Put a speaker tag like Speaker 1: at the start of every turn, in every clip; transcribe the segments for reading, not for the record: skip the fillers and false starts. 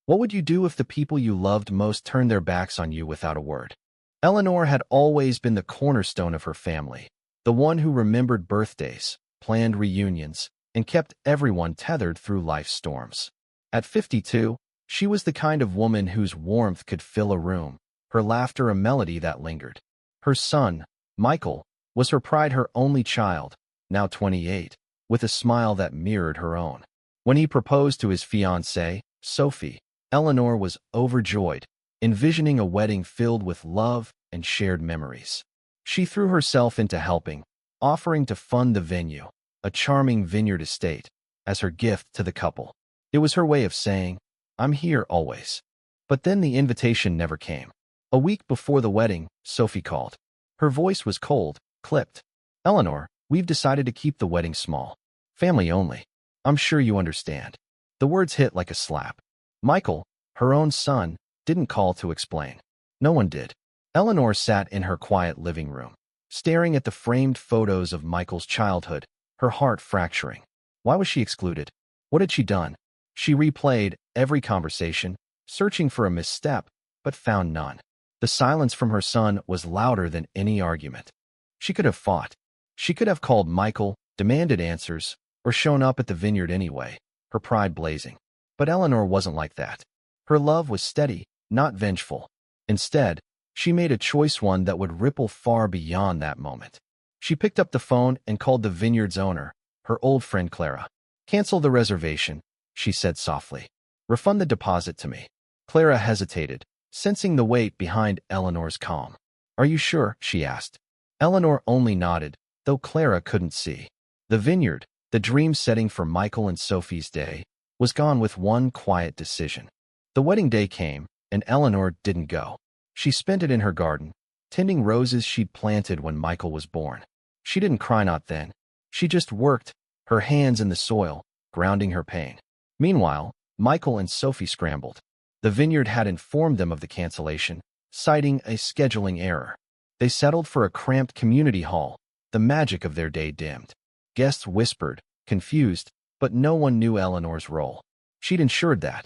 Speaker 1: What would you do if the people you loved most turned their backs on you without a word? Eleanor had always been the cornerstone of her family, the one who remembered birthdays, planned reunions, and kept everyone tethered through life's storms. At 52, she was the kind of woman whose warmth could fill a room, her laughter a melody that lingered. Her son, Michael, was her pride, her only child, now 28, with a smile that mirrored her own. When he proposed to his fiancée, Sophie, Eleanor was overjoyed, envisioning a wedding filled with love and shared memories. She threw herself into helping, offering to fund the venue, a charming vineyard estate, as her gift to the couple. It was her way of saying, "I'm here always." But then the invitation never came. A week before the wedding, Sophie called. Her voice was cold, clipped. "Eleanor, we've decided to keep the wedding small. Family only. I'm sure you understand." The words hit like a slap. Michael, her own son, didn't call to explain. No one did. Eleanor sat in her quiet living room, staring at the framed photos of Michael's childhood, her heart fracturing. Why was she excluded? What had she done? She replayed every conversation, searching for a misstep, but found none. The silence from her son was louder than any argument. She could have fought. She could have called Michael, demanded answers, or shown up at the vineyard anyway, her pride blazing. But Eleanor wasn't like that. Her love was steady, not vengeful. Instead, she made a choice, one that would ripple far beyond that moment. She picked up the phone and called the vineyard's owner, her old friend Clara. "Cancel the reservation," she said softly. "Refund the deposit to me." Clara hesitated, sensing the weight behind Eleanor's calm. "Are you sure?" she asked. Eleanor only nodded, though Clara couldn't see. The vineyard, the dream setting for Michael and Sophie's day, was gone with one quiet decision. The wedding day came, and Eleanor didn't go. She spent it in her garden, tending roses she'd planted when Michael was born. She didn't cry, not then. She just worked, her hands in the soil, grounding her pain. Meanwhile, Michael and Sophie scrambled. The vineyard had informed them of the cancellation, citing a scheduling error. They settled for a cramped community hall, the magic of their day dimmed. Guests whispered, confused, but no one knew Eleanor's role. She'd ensured that.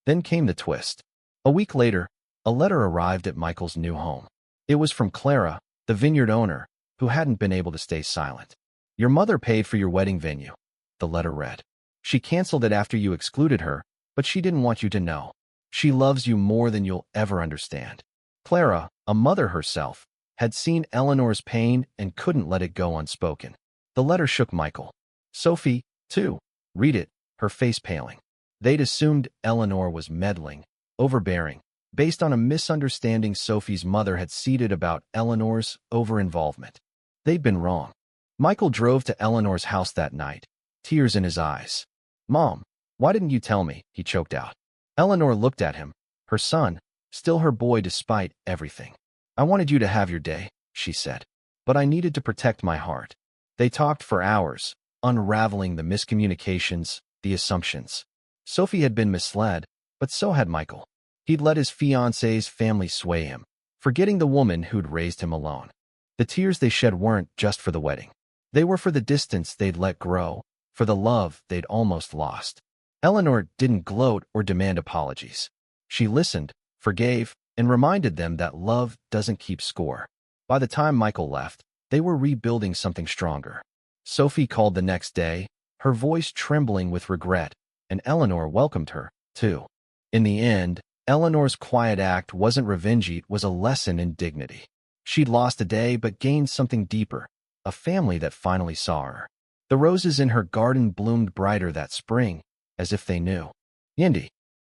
Speaker 1: Then came the twist. A week later, a letter arrived at Michael's new home. It was from Clara, the vineyard owner, who hadn't been able to stay silent. "Your mother paid for your wedding venue," the letter read. "She canceled it after you excluded her, but she didn't want you to know. She loves you more than you'll ever understand." Clara, a mother herself, had seen Eleanor's pain and couldn't let it go unspoken. The letter shook Michael. Sophie, too, read it, her face paling. They'd assumed Eleanor was meddling, overbearing, based on a misunderstanding Sophie's mother had seeded about Eleanor's over-involvement. They'd been wrong. Michael drove to Eleanor's house that night, tears in his eyes. "Mom, why didn't you tell me?" he choked out. Eleanor looked at him, her son, still her boy despite everything. "I wanted you to have your day," she said, "but I needed to protect my heart." They talked for hours, unraveling the miscommunications, the assumptions. Sophie had been misled, but so had Michael. He'd let his fiancée's family sway him, forgetting the woman who'd raised him alone. The tears they shed weren't just for the wedding. They were for the distance they'd let grow, for the love they'd almost lost. Eleanor didn't gloat or demand apologies. She listened, forgave, and reminded them that love doesn't keep score. By the time Michael left, they were rebuilding something stronger. Sophie called the next day, her voice trembling with regret, and Eleanor welcomed her, too. In the end, Eleanor's quiet act wasn't revenge, it was a lesson in dignity. She'd lost a day but gained something deeper, a family that finally saw her. The roses in her garden bloomed brighter that spring, as if they knew. Yindi.